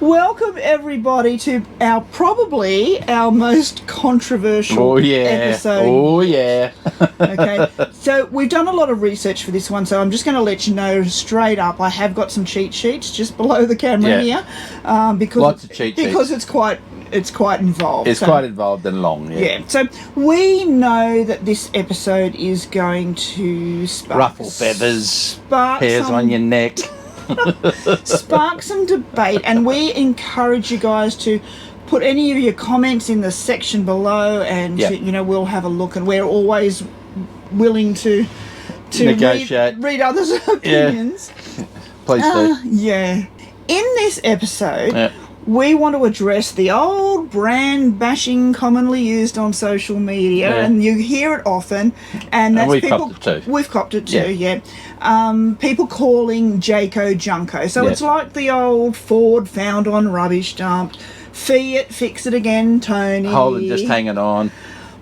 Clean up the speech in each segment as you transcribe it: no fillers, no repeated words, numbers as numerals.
Welcome everybody to probably our most controversial episode. Oh yeah. Okay, so we've done a lot of research for this one, so I'm just going to let you know straight up. I have got some cheat sheets just below the camera here, because lots of cheat sheets. Because it's quite involved. It's quite involved and long. Yeah. So we know that this episode is going to ruffle feathers, hairs on your neck. Spark some debate, and we encourage you guys to put any of your comments in the section below, and we'll have a look, and we're always willing to negotiate, read others' opinions. Please do. In this episode, we want to address the old brand bashing commonly used on social media, and you hear it often, and that's we've people. Copped it too. We've copped it too, people calling Jayco Junko. So it's like the old Ford found on rubbish dump, Fiat fix it again, Tony. Holden just hanging on.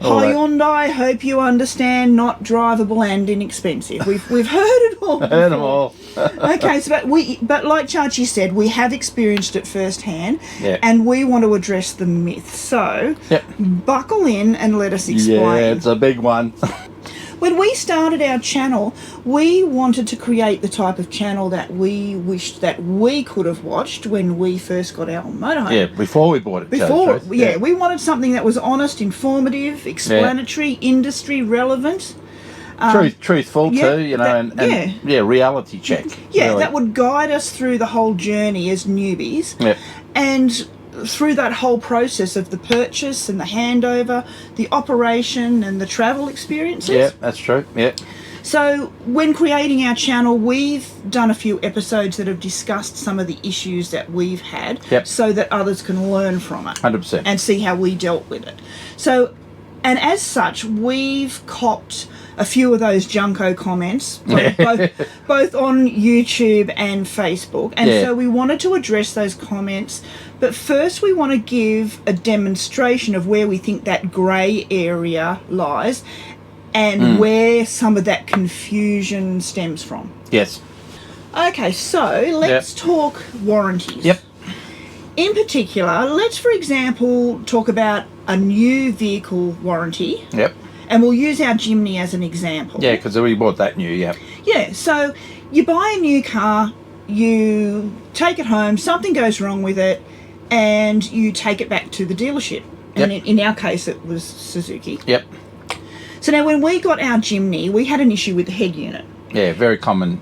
Hyundai, hope you understand, not drivable and inexpensive. We've heard it all. Heard them all. Okay, so but like Chachi said, we have experienced it firsthand, and we want to address the myth. So buckle in and let us explain. Yeah, it's a big one. When we started our channel, we wanted to create the type of channel that we wished that we could have watched when we first got our motorhome. Yeah, before we bought it. We wanted something that was honest, informative, explanatory, industry relevant. Truthful too, and reality check. Yeah, really. That would guide us through the whole journey as newbies. Yeah. And through that whole process of the purchase and the handover, the operation and the travel experiences. Yeah, that's true. Yeah. So when creating our channel, we've done a few episodes that have discussed some of the issues that we've had, so that others can learn from it. 100%. And see how we dealt with it. So, and as such, we've copped a few of those Junko comments, both on YouTube and Facebook. And so we wanted to address those comments. But first we want to give a demonstration of where we think that grey area lies and where some of that confusion stems from. Yes. Okay, so let's talk warranties. Yep. In particular, let's, for example, talk about a new vehicle warranty. Yep. And we'll use our Jimny as an example. Yeah, because we bought that new, Yeah, so you buy a new car, you take it home, something goes wrong with it, and you take it back to the dealership. And in our case, it was Suzuki. Yep. So now when we got our Jimny, we had an issue with the head unit. Yeah, very common.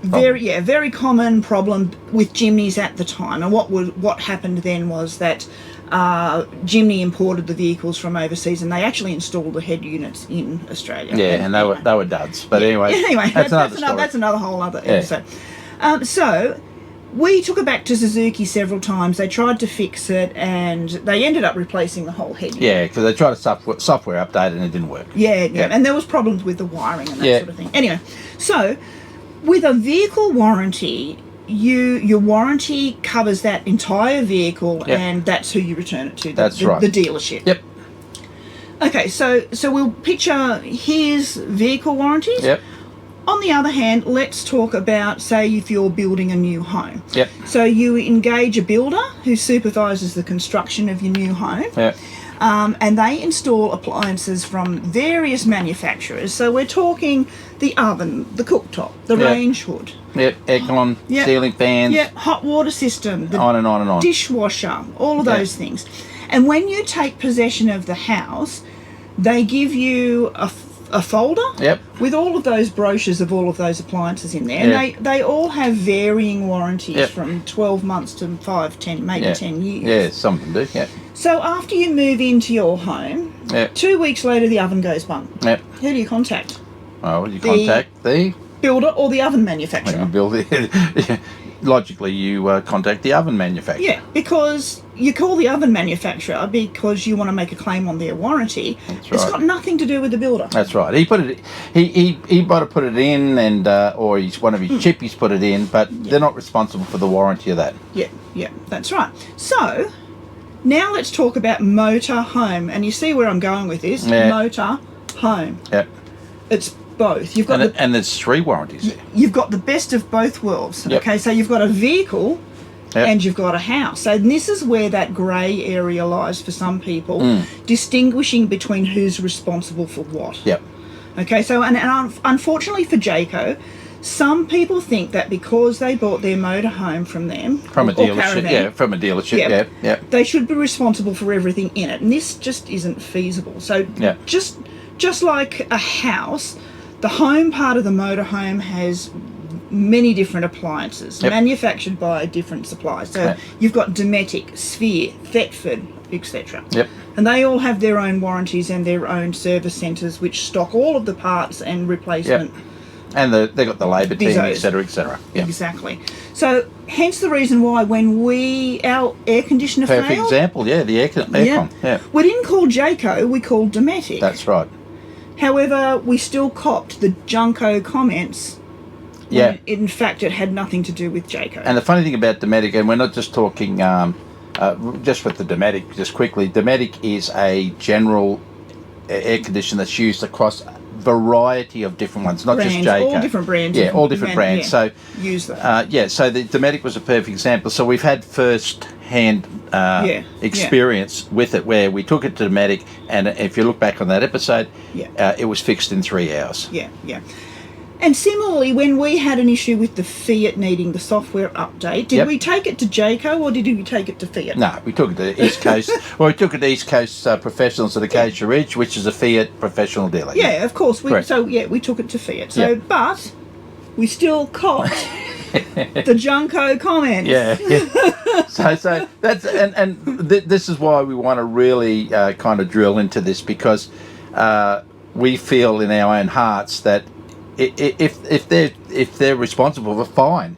Very common problem with Jimnys at the time. And what happened then was that Jimny imported the vehicles from overseas, and they actually installed the head units in Australia. Yeah, and they were duds. But anyway, that's another whole other episode. So we took it back to Suzuki several times. They tried to fix it, and they ended up replacing the whole head unit. Yeah, because they tried to software update and it didn't work. Yeah, and there was problems with the wiring and that sort of thing. Anyway, so with a vehicle warranty, your warranty covers that entire vehicle, and that's who you return it to. The dealership. Yep. Okay, so we'll picture here's vehicle warranties. Yep. On the other hand, let's talk about, say, if you're building a new home. Yep. So you engage a builder who supervises the construction of your new home. Yep. And they install appliances from various manufacturers. So we're talking the oven, the cooktop, the range hood. Yep, aircon, ceiling fans. Yep, hot water system. The on and on and on. Dishwasher, all of those things. And when you take possession of the house, they give you a folder with all of those brochures of all of those appliances in there. And they all have varying warranties from 12 months to 5, 10, maybe 10 years. Yeah, some of them do, So after you move into your home, 2 weeks later the oven goes bung. Yep. Who do you contact? Oh, you contact the builder or the oven manufacturer? Logically, you contact the oven manufacturer. Yeah, because you call the oven manufacturer because you want to make a claim on their warranty. That's right. It's got nothing to do with the builder. That's right. He put it. He might have put it in, and or one of his chippies put it in, but they're not responsible for the warranty of that. Yeah, that's right. So now let's talk about motor home, and you see where I'm going with this. Motor home. Yep. It's both. You've got and there's 3 warranties there. You've got the best of both worlds. Yep. Okay, so you've got a vehicle Yep. and you've got a house. And this is where that grey area lies for some people, distinguishing between who's responsible for what. Yep. Okay, so and unfortunately for Jayco, some people think that because they bought their motorhome from them, From a dealership, yeah. they should be responsible for everything in it, and this just isn't feasible. So just like a house, the home part of the motorhome has many different appliances manufactured by different suppliers. So you've got Dometic, Sphere, Thetford, etc. Yep. And they all have their own warranties and their own service centres which stock all of the parts and replacement. Yep. And they've got the labour team, etc., etc. Yep. Exactly. So, hence the reason why when our air conditioner failed... Perfect example, the aircon. Yeah. We didn't call Jayco, we called Dometic. That's right. However, we still copped the Junko comments. Yeah. In fact, it had nothing to do with Jayco. And the funny thing about Dometic, and we're not just talking just with the Dometic, just quickly, Dometic is a general air conditioner that's used across variety of different ones, not brands, just Jayco. all different brands. Yeah, all different brands. Yeah, so use that. so the Dometic was a perfect example. So we've had first-hand experience with it, where we took it to Dometic, and if you look back on that episode, it was fixed in 3 hours. Yeah. And similarly, when we had an issue with the Fiat needing the software update, did we take it to Jayco or did we take it to Fiat? No, we took it to East Coast. Well, we took it to East Coast Professionals at Acacia Ridge, which is a Fiat professional dealer. Yeah, of course. We took it to Fiat. So, but we still copped the Junko comments. Yeah. So that's this is why we want to really kind of drill into this, because we feel in our own hearts that if they're responsible, fine,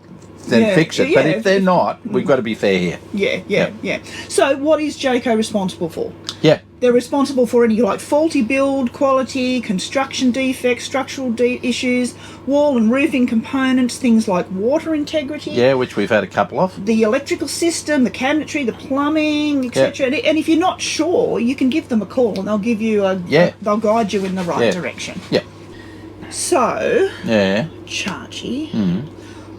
then fix it. But if they're not, we've got to be fair here. Yeah. So what is Jayco responsible for? Yeah. They're responsible for any faulty build quality, construction defects, structural issues, wall and roofing components, things like water integrity. Yeah, which we've had a couple of. The electrical system, the cabinetry, the plumbing, etc. And if you're not sure, you can give them a call and they'll give you they'll guide you in the right direction. Yeah. So, Chachi,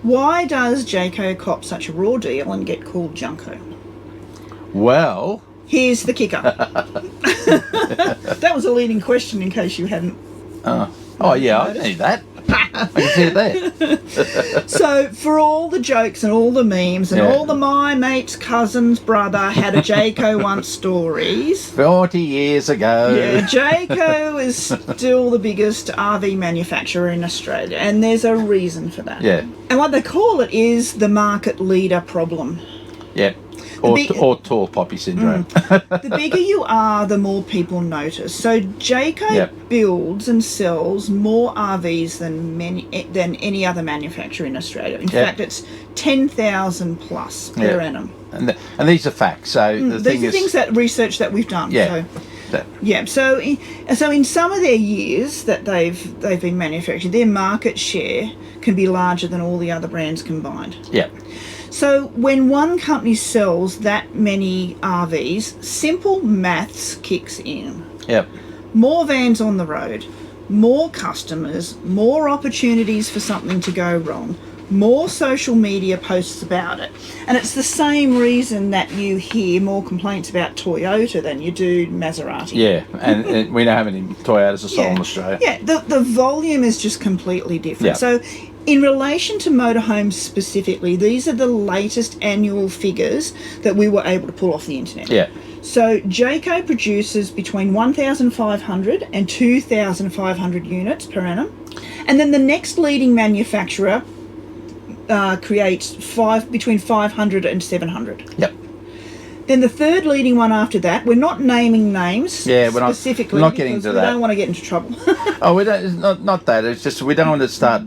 why does Jayco cop such a raw deal and get called Junko? Well, here's the kicker. That was a leading question in case you hadn't. I knew that. I can see it there. So, for all the jokes and all the memes and all the my mate's cousin's brother had a Jayco once stories. 40 years ago. Yeah, Jayco is still the biggest RV manufacturer in Australia, and there's a reason for that. Yeah. And what they call it is the market leader problem. Yeah. Or tall poppy syndrome. The bigger you are, the more people notice. So Jayco builds and sells more RVs than any other manufacturer in Australia. In fact, it's 10,000 plus per annum. And these are facts. So these are things that research that we've done. Yeah. So in some of their years that they've been manufacturing, their market share can be larger than all the other brands combined. Yeah. So when one company sells that many RVs, simple maths kicks in. Yep. More vans on the road, more customers, more opportunities for something to go wrong, more social media posts about it. And it's the same reason that you hear more complaints about Toyota than you do Maserati. Yeah, and we don't have any Toyotas are sold in Australia. Yeah, the volume is just completely different. Yeah. So in relation to motorhomes specifically, these are the latest annual figures that we were able to pull off the internet. Yeah. So Jayco produces between 1,500 and 2,500 units per annum. And then the next leading manufacturer creates between 500 and 700. Yep. Then the third leading one after that, we're not naming names specifically. We're not getting into that. We don't want to get into trouble. Oh, we don't. It's not that. It's just we don't want to start.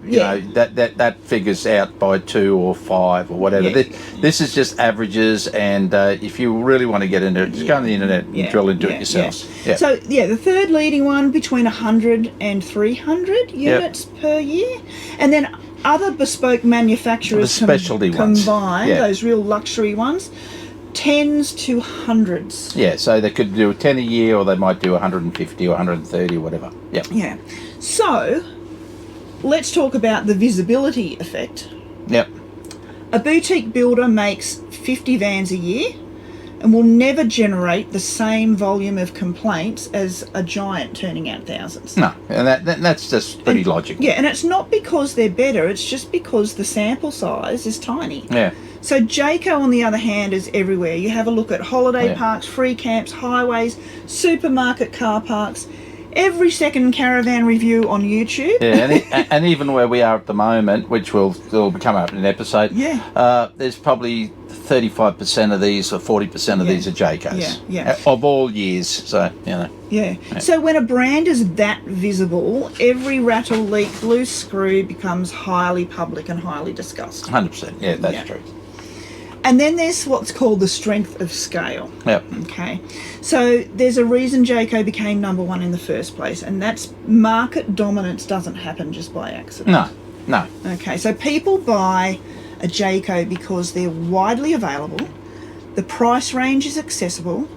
You know that figures out by 2 or 5 or whatever. Yeah. This is just averages, and if you really want to get into it, just go on the internet and drill into it yourselves. Yeah. So the third leading one between 100 and 300 units per year, and then other bespoke manufacturers the specialty ones combined, those real luxury ones. 10s to 100s. Yeah, so they could do 10 a year, or they might do 150 or 130 or whatever. Yep. Yeah. So, let's talk about the visibility effect. Yep. A boutique builder makes 50 vans a year and will never generate the same volume of complaints as a giant turning out thousands. No, and that's just pretty logical. Yeah, and it's not because they're better, it's just because the sample size is tiny. Yeah. So Jayco, on the other hand, is everywhere. You have a look at holiday parks, free camps, highways, supermarket car parks, every second caravan review on YouTube. Yeah, and even where we are at the moment, which will come up in an episode, there's probably 35% of these or 40% of these are Jaycos. Yeah. Of all years, so, you know. Yeah. So when a brand is that visible, every rattle, leak, loose screw becomes highly public and highly discussed. 100%, yeah, that's true. And then there's what's called the strength of scale. Yep. Okay. So there's a reason Jayco became number one in the first place, and that's market dominance doesn't happen just by accident. No. Okay. So people buy a Jayco because they're widely available, the price range is accessible,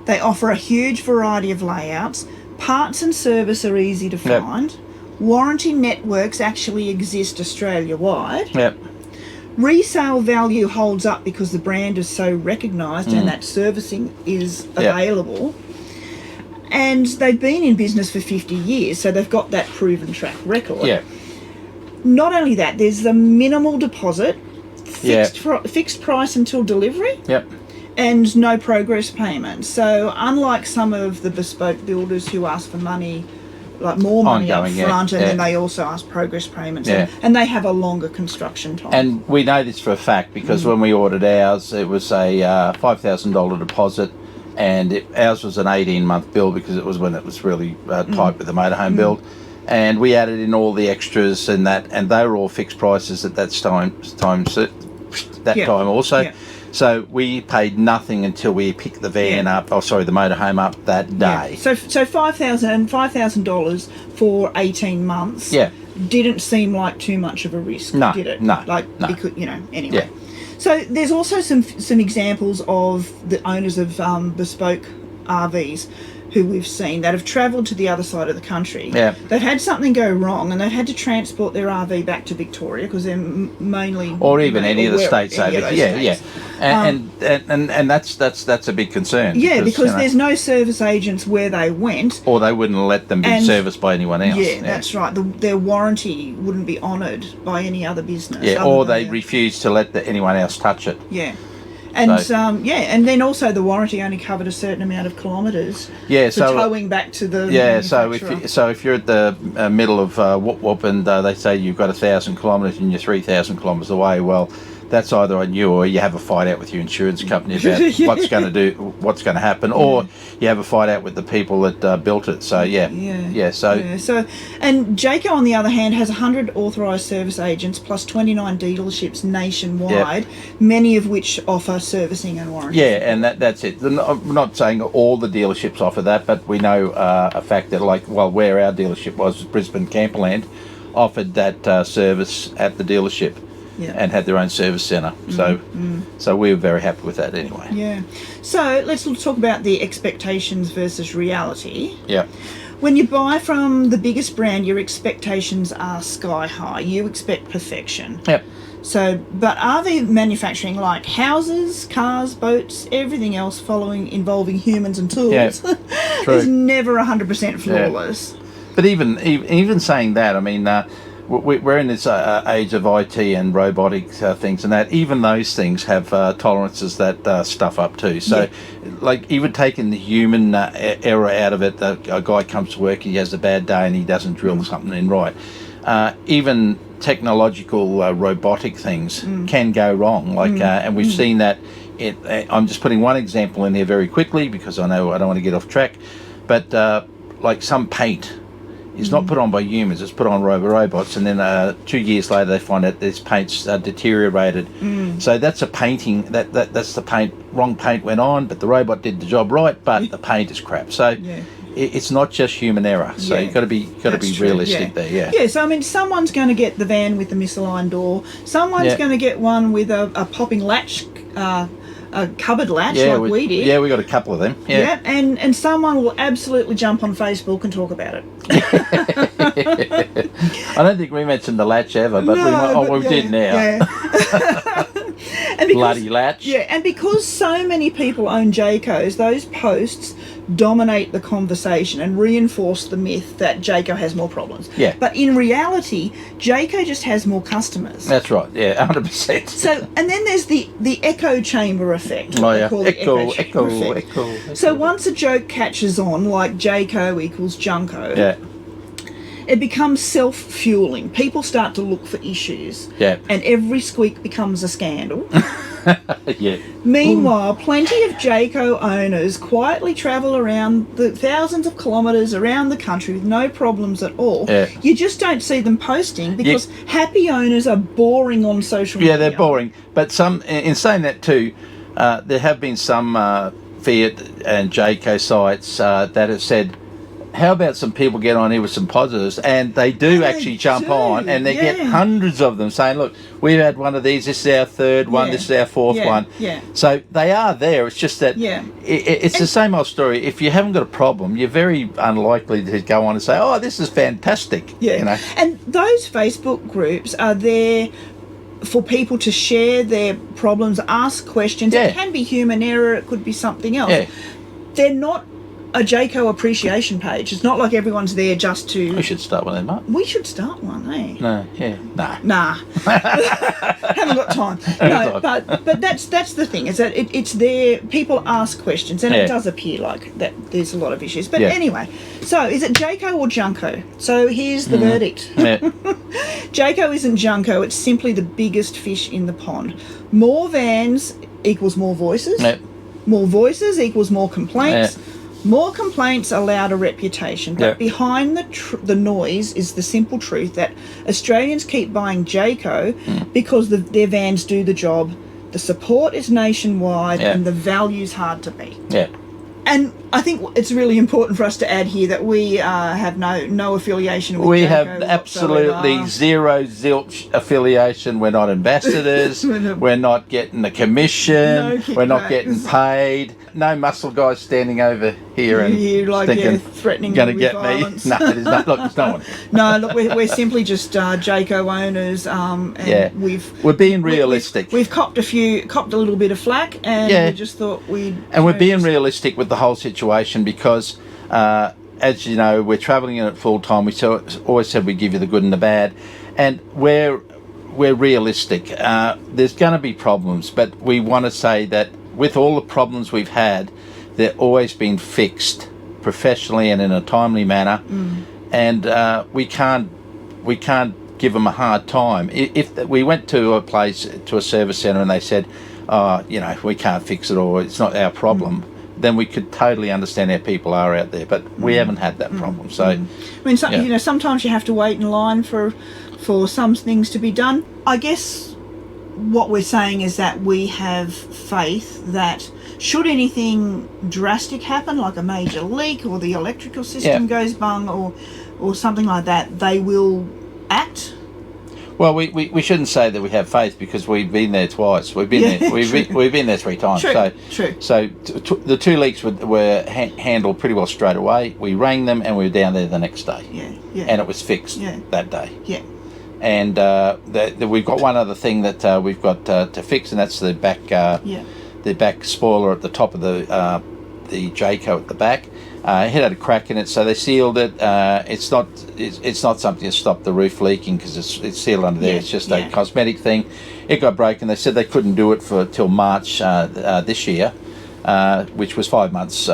they offer a huge variety of layouts, parts and service are easy to find, warranty networks actually exist Australia-wide. Yep. Resale value holds up because the brand is so recognised and that servicing is available. And they've been in business for 50 years, so they've got that proven track record. Yeah. Not only that, there's the minimal deposit, fixed price until delivery. Yep. And no progress payment. So unlike some of the bespoke builders who ask for money, like more money up front, and then they also ask progress payments, and they have a longer construction time. And we know this for a fact because when we ordered ours, it was a $5,000 deposit, and ours was an 18-month build because it was when it was really tight with the motorhome build, and we added in all the extras and that, and they were all fixed prices at that time also. Yeah. So we paid nothing until we picked the van up, the motorhome up that day. Yeah. So $5,000 for 18 months didn't seem like too much of a risk, did it? No. Because, anyway. Yeah. So there's also some examples of the owners of bespoke RVs who we've seen that have travelled to the other side of the country. Yeah. They've had something go wrong and they've had to transport their RV back to Victoria because they're mainly... Or even any of the states over here. Yeah. And that's a big concern. Yeah, because there's no service agents where they went. Or they wouldn't let them be serviced by anyone else. Yeah, that's right. Their warranty wouldn't be honoured by any other business. Yeah, or they refuse to let anyone else touch it. Yeah. And and then also the warranty only covered a certain amount of kilometres. Yeah, so towing back to the so if you're at the middle of Whoop Whoop and they say you've got 1,000 kilometres and you're 3,000 kilometres away, well, that's either on you or you have a fight out with your insurance company about what's going to happen, or you have a fight out with the people that built it. So So and Jayco on the other hand has 100 authorised service agents plus 29 dealerships nationwide, many of which offer servicing and warranty. Yeah, and that's it. I'm not saying all the dealerships offer that, but we know a fact that where our dealership was Brisbane Camperland offered that service at the dealership. Yeah. And had their own service centre. So we were very happy with that anyway. Yeah. So let's talk about the expectations versus reality. Yeah. When you buy from the biggest brand, your expectations are sky high. You expect perfection. Yep. So, but RV manufacturing, like houses, cars, boats, everything else involving humans and tools, is never 100% flawless. Yeah. But even saying that, I mean... we're in this age of IT and robotic things and that. Even those things have tolerances that stuff up too. So, even taking the human error out of it, a guy comes to work, he has a bad day and he doesn't drill something in right. Even technological robotic things can go wrong. And we've seen that. I'm just putting one example in here very quickly because I know I don't want to get off track. But some paint. It's not put on by humans, it's put on robots, and then 2 years later they find out this paint's deteriorated. So that's a painting, that's the paint, wrong paint went on, but the robot did the job right, but the paint is crap. So it's not just human error, so you've got to be realistic there. Yeah, so I mean, someone's going to get the van with the misaligned door, someone's going to get one with a popping latch, a cupboard latch we did. Yeah, we got a couple of them. Yeah, and someone will absolutely jump on Facebook and talk about it. I don't think we mentioned the latch ever, but we did now. Yeah. And because, bloody latch. Yeah, and because so many people own Jaycos, those posts dominate the conversation and reinforce the myth that Jayco has more problems. Yeah. But in reality, Jayco just has more customers. That's right. Yeah, 100%. So, and then there's the echo chamber effect. Oh, yeah. Call the Echo. effect. So once a joke catches on, like Jayco equals Junko, Yeah. it becomes self-fueling. People start to look for issues. Yeah. And every squeak becomes a scandal. Yeah. Meanwhile, plenty of Jayco owners quietly travel around the thousands of kilometres around the country with no problems at all. Yeah. You just don't see them posting because happy owners are boring on social media. Yeah, they're boring. But in saying that too, there have been some Fiat and Jayco sites that have said, how about some people get on here with some positives, and they do actually jump on, and they get hundreds of them saying, look, we've had one of these, this is our third one, this is our fourth one. Yeah. So they are there. It's just that it's the same old story. If you haven't got a problem, you're very unlikely to go on and say, oh, this is fantastic. Yeah. You know? And those Facebook groups are there for people to share their problems, ask questions. Yeah. It can be human error, it could be something else. Yeah. They're not a Jayco appreciation page. It's not like everyone's there just to... We should start one of them up. We should start one, eh? No, yeah, no. Nah. Haven't got time. No, but that's the thing, is that it's there, people ask questions, and it does appear like that there's a lot of issues. But anyway, so is it Jayco or Junko? So here's the verdict. Yeah. Jayco isn't Junko, it's simply the biggest fish in the pond. More vans equals more voices. Yeah. More voices equals more complaints. More complaints are louder reputation, but behind the noise is the simple truth that Australians keep buying Jayco because their vans do the job, the support is nationwide, and the value's hard to beat. Yeah. And I think it's really important for us to add here that we have no affiliation with Jayco. We have absolutely whatsoever. zero zilch affiliation. We're not ambassadors. We're not getting a commission. We're not getting paid. No muscle guys standing over here and thinking, threatening going to with get violence. me. No, there's not. Look, there's no one. No, look, we're simply just Jayco owners. And we're being realistic. We've copped a little bit of flack, and we just thought we'd. And we're being realistic with the whole situation because, as you know, we're travelling in it full time. We always said we'd give you the good and the bad, and we're realistic. There's going to be problems, but we want to say that with all the problems we've had, they're always been fixed professionally and in a timely manner, and we can't give them a hard time. If we went to a service centre and they said, we can't fix it or it's not our problem, then we could totally understand how people are out there, but we haven't had that problem. So, I mean, sometimes you have to wait in line for some things to be done. I guess what we're saying is that we have faith that should anything drastic happen, like a major leak or the electrical system goes bung or something like that, they will act. Well, we shouldn't say that we have faith because we've been there twice. We've been there. We've been there 3 times. True. So the 2 leaks were handled pretty well straight away. We rang them and we were down there the next day. Yeah. And it was fixed that day. Yeah. And we've got one other thing that we've got to fix, and that's the back spoiler at the top of the Jayco at the back. It had a crack in it, so they sealed it. It's not something to stop the roof leaking because it's sealed under there. It's just a cosmetic thing. It got broken. They said they couldn't do it till March this year, which was 5 months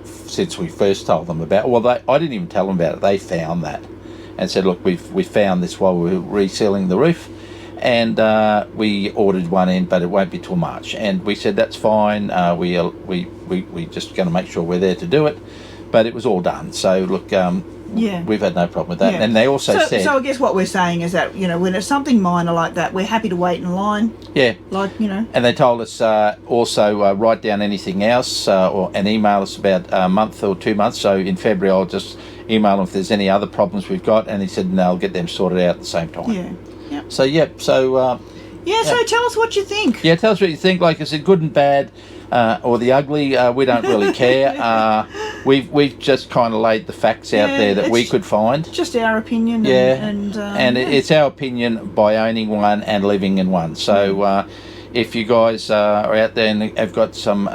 since we first told them about it. Well, I didn't even tell them about it. They found that and said, look, we found this while we were resealing the roof, and we ordered one in, but it won't be till March. And we said that's fine. We just going to make sure we're there to do it, but it was all done. So look, we've had no problem with that. And they also said. So I guess what we're saying is that when it's something minor like that, we're happy to wait in line. Yeah. And they told us also write down anything else and email us about a month or 2 months. So in February I'll just email them if there's any other problems we've got, and he said no, I'll get them sorted out at the same time. Yeah. Yep. So so tell us what you think. Yeah, tell us what you think. Like I said, good and bad, or the ugly, we don't really care. We've just kind of laid the facts out there that we could find. Just our opinion. And it's our opinion by owning one and living in one. So if you guys are out there and have got some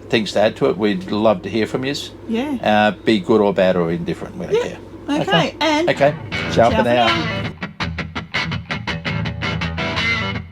things to add to it, we'd love to hear from you. Yeah. Be good or bad or indifferent. We don't care. Okay. And Okay. Ciao for now.